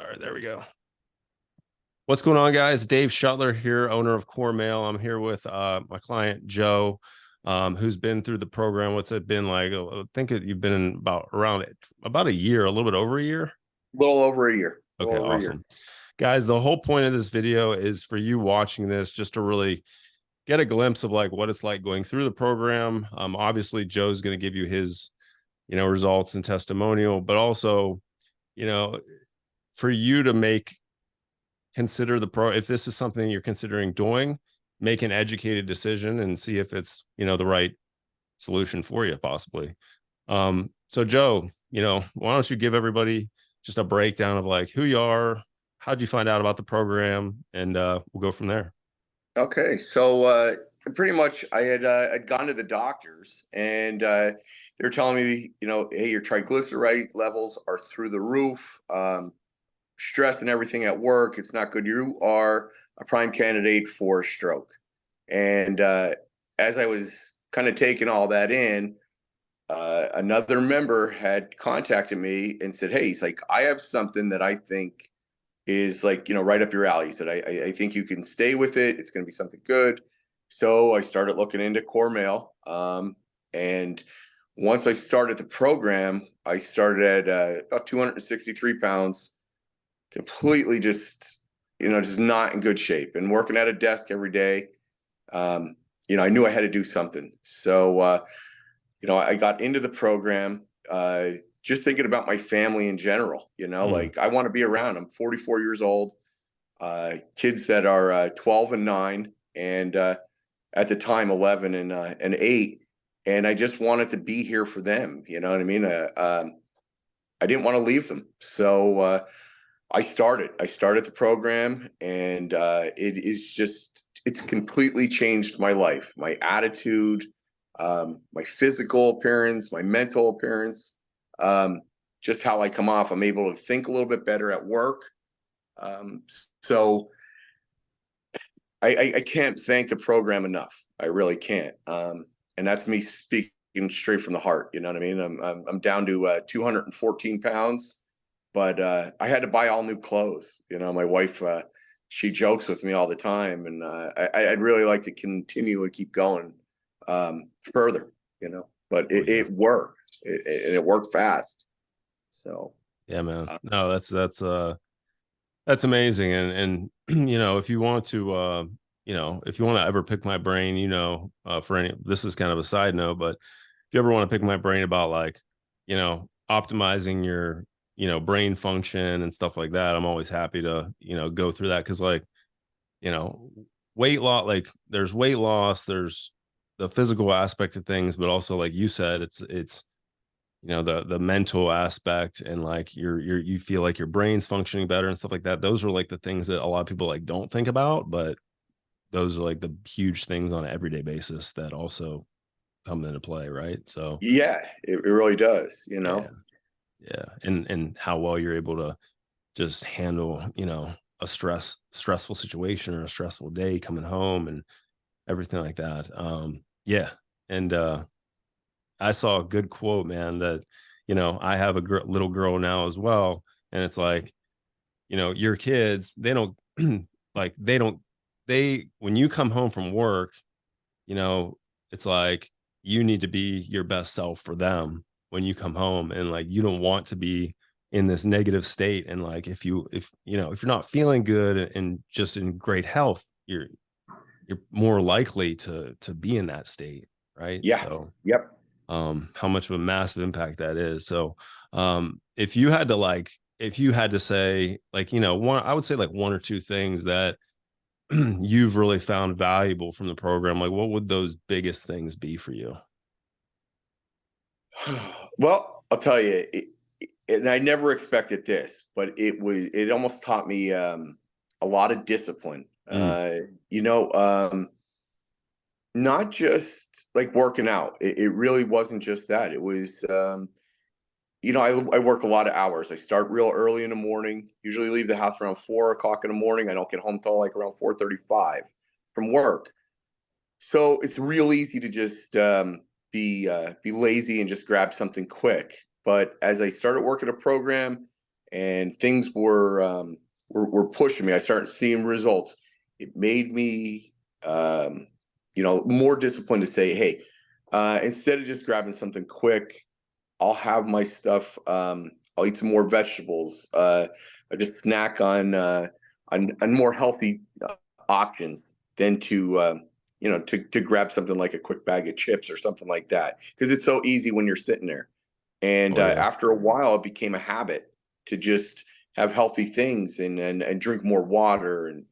All right, there we go. What's going on, guys? Dave Shuttler here, owner of Core Mail. I'm here with my client Joe, who's been through the program. What's it been like? I think you've been in about a year, a little bit over a year. Little over a year. Okay, Little over a year. awesome, guys. The whole point of this video is for you watching this just to really get a glimpse of like what it's like going through the program. Obviously, Joe's going to give you his, results and testimonial, but also, you know, for you to consider if this is something you're considering doing, make an educated decision and see if it's the right solution for you possibly. So Joe, why don't you give everybody just a breakdown of like who you are, how'd you find out about the program, and we'll go from there. Okay, so pretty much I'd gone to the doctors and they were telling me, hey, your triglyceride levels are through the roof, stress and everything at work. It's not good. You are a prime candidate for a stroke. And as I was kind of taking all that in, another member had contacted me and said, hey, he's like, I have something that I think is like, right up your alley. He said, I think you can stay with it. It's going to be something good. So I started looking into Core Mail. And once I started the program, I started at about 263 pounds, completely just not in good shape and working at a desk every day. I knew I had to do something. So, I got into the program, just thinking about my family in general, Mm. like I want to be around. I'm 44 years old, kids that are 12 and 9, and at the time 11 and 8. And I just wanted to be here for them. You know what I mean? I didn't want to leave them. So I started the program, and it's completely changed my life, my attitude, my physical appearance, my mental appearance, um, just how I come off. I'm able to think a little bit better at work. So I can't thank the program enough. I really can't. And that's me speaking straight from the heart. You know what I mean? I'm down to 214 pounds, but I had to buy all new clothes. My wife, she jokes with me all the time, and I'd really like to continue and keep going further. But Oh yeah. it worked. It worked fast. So Yeah, man. uh, No, that's amazing. And if you want to if you want to ever pick my brain, for any, this is kind of a side note, but if you ever want to pick my brain about like, optimizing your, brain function and stuff like that, I'm always happy to, go through that. Cause like, you know, weight loss, like there's weight loss, there's the physical aspect of things, but also like you said, it's the mental aspect, and like you feel like your brain's functioning better and stuff like that. Those are like the things that a lot of people like don't think about, but those are like the huge things on an everyday basis that also come into play, right? So yeah, it really does. yeah, yeah. And how well you're able to just handle a stressful situation or a stressful day coming home and everything like that. Yeah. And I saw a good quote, man, that, I have a little girl now as well. And it's like, your kids, they don't like, when you come home from work, you know, it's like you need to be your best self for them when you come home. And like, you don't want to be in this negative state. And like, if you're not feeling good and just in great health, you're more likely to be in that state. Right. Yeah. So, Yep. how much of a massive impact that is. So, if you had to say like, I would say like one or two things that you've really found valuable from the program, like what would those biggest things be for you? Well, I'll tell you, and I never expected this, but it almost taught me a lot of discipline. Mm, You know, not just like working out. It really wasn't just that. It was, I work a lot of hours. I start real early in the morning. Usually leave the house around 4 o'clock in the morning. I don't get home till like around 4:35 from work. So it's real easy to just be lazy and just grab something quick. But as I started working a program and things were pushing me. I started seeing results. It made me, more disciplined to say, hey, instead of just grabbing something quick, I'll have my stuff. I'll eat some more vegetables. I just snack on more healthy options than to grab something like a quick bag of chips or something like that, because it's so easy when you're sitting there. And Oh yeah. after a while, it became a habit to just have healthy things and drink more water, and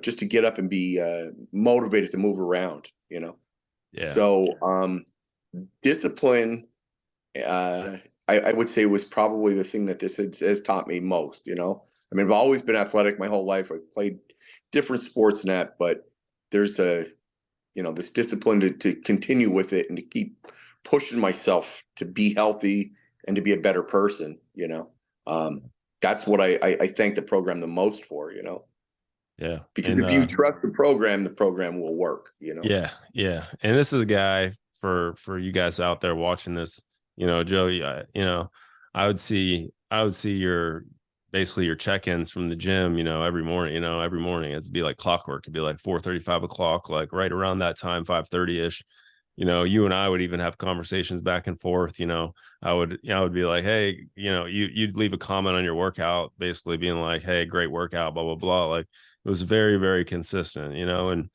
just to get up and be motivated to move around. Yeah. So discipline, I would say, was probably the thing that this has taught me most. I mean, I've always been athletic my whole life. I've played different sports and that, but there's this discipline to continue with it and to keep pushing myself to be healthy and to be a better person. Um, that's what I thank the program the most for. Yeah. Because And if you trust the program will work. yeah, yeah. And this is a guy for you guys out there watching this, Joey, I would see your basically your check-ins from the gym, every morning it'd be like clockwork. It'd be like 4:30, 5 o'clock, like right around that time, 5:30 ish. You and I would even have conversations back and forth. I would be like, hey, you'd leave a comment on your workout, basically being like, hey, great workout, blah, blah, blah. Like it was very, very consistent, and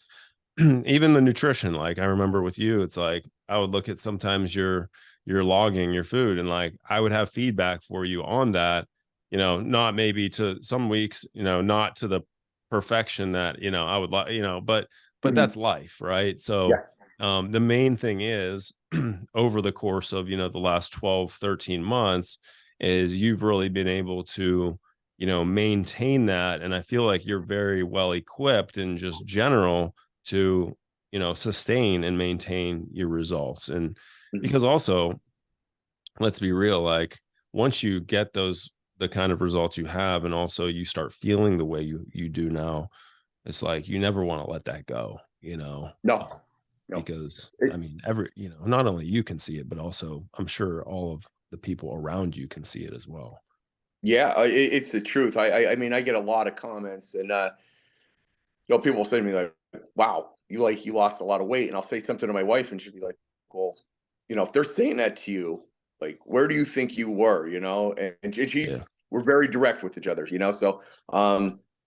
even the nutrition, like I remember with you, it's like I would look at sometimes you're logging your food, and like I would have feedback for you on that, not maybe to some weeks, not to the perfection that I would like, but Mhm. that's life, right? So Yeah. the main thing is over the course of the last 12, 13 months is you've really been able to maintain that, and I feel like you're very well equipped in just general to sustain and maintain your results. And Mhm. because also, let's be real, like once you get the kind of results you have, and also you start feeling the way you do now, it's like you never want to let that go, No, no. because It, I mean, not only you can see it, but also I'm sure all of the people around you can see it as well. yeah, it's the truth. I mean, I get a lot of comments, and people say to me like, "Wow, you lost a lot of weight," and I'll say something to my wife, and she'll be like, "Well, if they're saying that to you, like, where do you think you were?" And Yeah. we're very direct with each other. So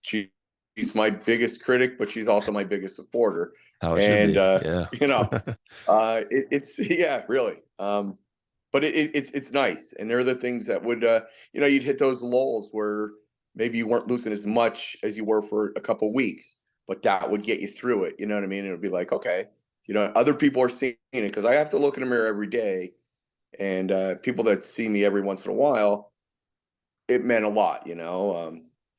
she's my biggest critic, but she's also my biggest supporter, How it should and be. Yeah. it's yeah, really. But it's nice, and there are the things that would you'd hit those lulls where maybe you weren't losing as much as you were for a couple weeks, but that would get you through it. You know what I mean? And it would be like, okay, other people are seeing it, because I have to look in the mirror every day, and people that see me every once in a while, it meant a lot.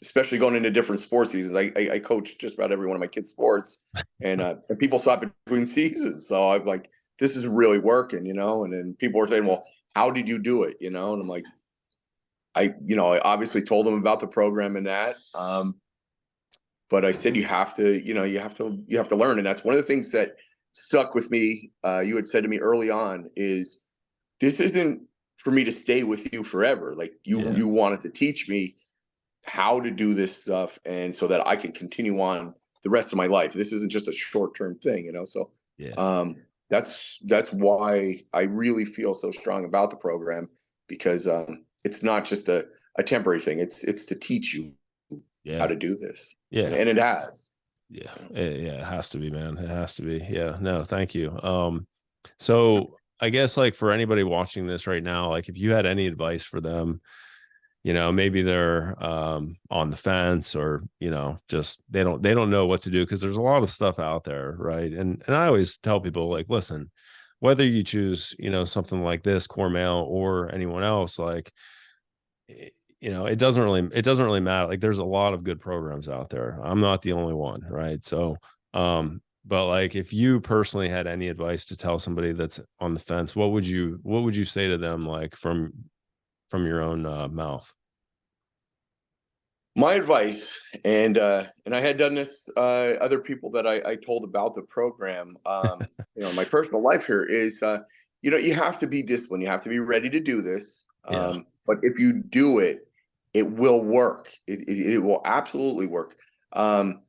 Especially going into different sports seasons. I coach just about every one of my kids' sports, and people stop between seasons, so I'm like, this is really working. And then people are saying, well, how did you do it? And I'm like, I obviously told them about the program and that. But I said, you have to learn. And that's one of the things that stuck with me. You had said to me early on is, this isn't for me to stay with you forever. Like Yeah. you wanted to teach me how to do this stuff, and so that I can continue on the rest of my life. This isn't just a short-term thing. So Yeah. um, that's why I really feel so strong about the program, because it's not just a temporary thing. It's to teach you how Yeah. to do this, and, Yeah. and it has. Yeah. Yeah. It has to be, man. It has to be. Yeah. No, thank you. So I guess like for anybody watching this right now, like if you had any advice for them, maybe they're on the fence, or just they don't know what to do, because there's a lot of stuff out there, right? And I always tell people, like, listen, whether you choose something like this, Cormel, or anyone else, like it doesn't really matter. Like there's a lot of good programs out there. I'm not the only one, right? So but like if you personally had any advice to tell somebody that's on the fence, what would you say to them, like from your own mouth? My advice, and I had done this, other people that I told about the program, my personal life here is, you have to be disciplined. You have to be ready to do this. Yeah. But if you do it, it will work. It will absolutely work. Um,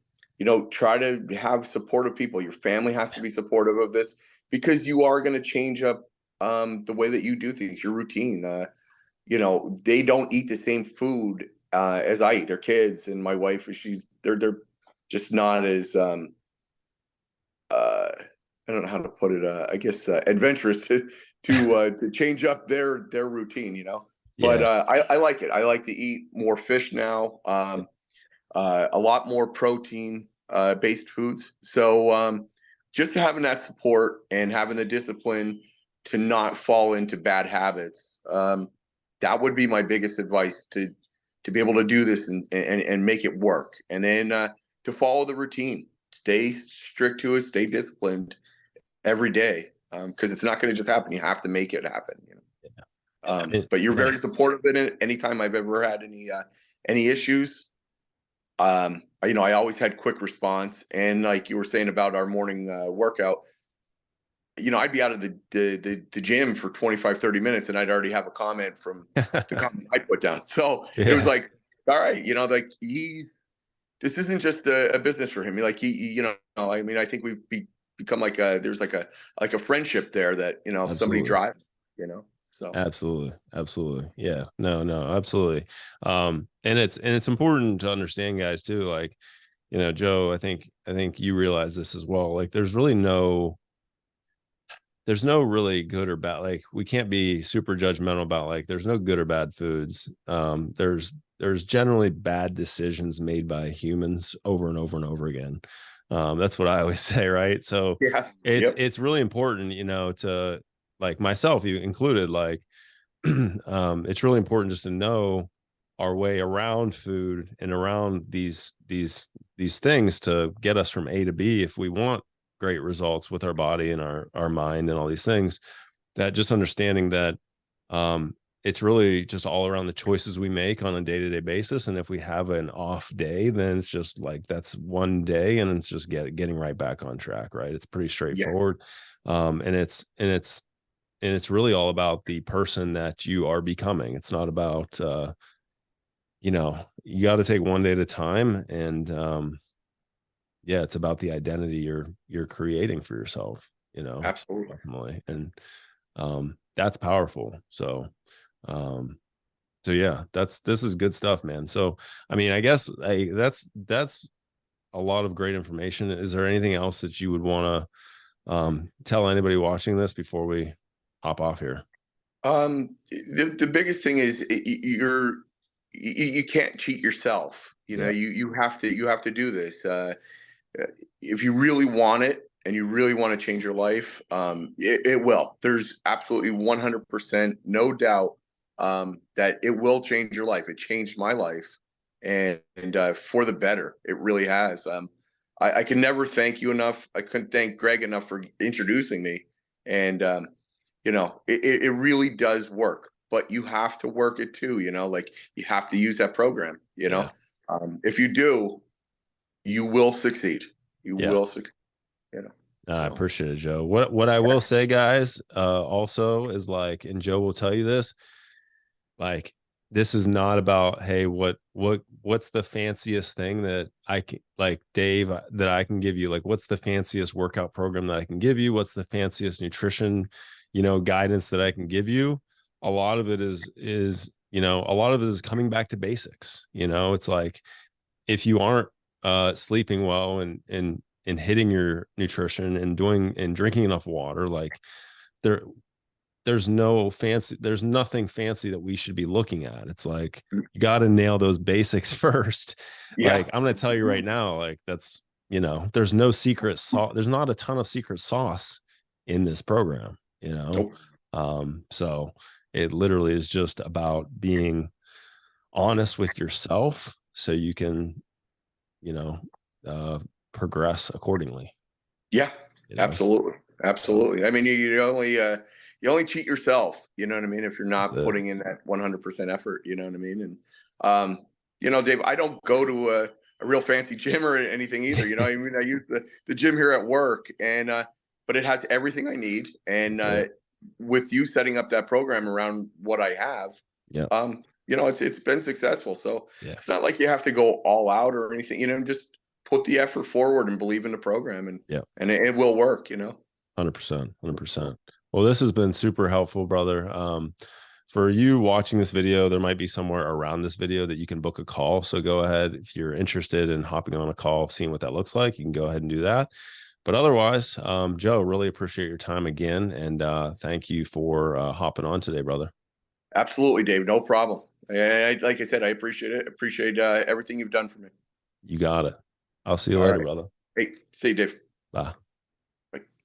try to have supportive people. Your family has to be supportive of this, because you are going to change up the way that you do things, your routine. They don't eat the same food as I eat. Their kids and my wife, they're just not as I don't know how to put it. I guess adventurous to change up their routine. But Yeah. I like it. I like to eat more fish now. A lot more protein based foods. So just having that support and having the discipline to not fall into bad habits. That would be my biggest advice, to be able to do this and make it work. And then to follow the routine, stay strict to it, stay disciplined every day, because it's not going to just happen. You have to make it happen. I mean, But you're yeah. very supportive in it. Anytime I've ever had any issues, I always had quick response. And like you were saying about our morning workout, I'd be out of the gym for 25, 30 minutes, and I'd already have a comment from the comment I put down. So it was Yeah. like, all right, like this isn't just a business for him. Like I mean, I think become there's like a friendship there, that, if somebody Absolutely. drives, so Absolutely. Absolutely. Yeah. No, no, absolutely. And it's important to understand, guys, too. Like, Joe, I think you realize this as well. Like, there's no really good or bad. Like, we can't be super judgmental about, like, there's no good or bad foods. There's generally bad decisions made by humans over and over and over again. That's what I always say, right? So yeah, it's yep, it's really important, to, like, myself, you included, like, it's really important just to know our way around food and around these things to get us from A to B if we want great results with our body and our mind and all these things. That just understanding that it's really just all around the choices we make on a day-to-day basis. And if we have an off day, then it's just like, that's one day, and it's just getting right back on track, right? It's pretty yeah, straightforward. And it's really all about the person that you are becoming. It's not about you got to take one day at a time. And yeah, it's about the identity you're creating for yourself, absolutely. definitely. And that's powerful. Um so yeah, this is good stuff, man. So I mean, I guess that's a lot of great information. Is there anything else that you would want to tell anybody watching this before we hop off here? The biggest thing is, you can't cheat yourself. Yeah. You have to do this. If you really want it and you really want to change your life, it will. There's absolutely 100% no doubt that it will change your life. It changed my life, and for the better. It really has. I can never thank you enough. I couldn't thank Greg enough for introducing me. And it really does work. But you have to work it too. Like, you have to use that program. Yeah. If you do, you will succeed. You Yeah. will succeed. You know. I So appreciate it, Joe. What I will say, guys, also is, like, and Joe will tell you this, like, this is not about, hey, what's the fanciest thing that I can, like, Dave, that I can give you, like, what's the fanciest workout program that I can give you, what's the fanciest nutrition, guidance that I can give you. A lot of it is coming back to basics. It's like, if you aren't sleeping well and hitting your nutrition and doing and drinking enough water, like, there there's nothing fancy that we should be looking at. It's like, you got to nail those basics first. yeah. Like, I'm going to tell you right now, like, there's no secret sauce. There's not a ton of secret sauce in this program. Nope. So it literally is just about being honest with yourself so you can, you know, uh, progress accordingly, Yeah. you know? Absolutely. So Absolutely. I mean, you only cheat yourself. You know what I mean? If you're that's not it. putting in that 100% effort. You know what I mean? And Dave, I don't go to a real fancy gym or anything either. I mean, I use the gym here at work, and but it has everything I need. And That's it. with you setting up that program around what I have, Yeah. um, it's been successful. So Yeah. it's not like you have to go all out or anything. Just put the effort forward and believe in the program, and Yeah. it will work. 100%. 100%. Well, this has been super helpful, brother. For you watching this video, there might be somewhere around this video that you can book a call. So go ahead. If you're interested in hopping on a call, seeing what that looks like, you can go ahead and do that. But otherwise, Joe, really appreciate your time again. And thank you for hopping on today, brother. Absolutely, Dave. No problem. Like I said, I appreciate it. Appreciate everything you've done for me. You got it. I'll see you All later, right. brother. Hey, see you, Dave. Bye.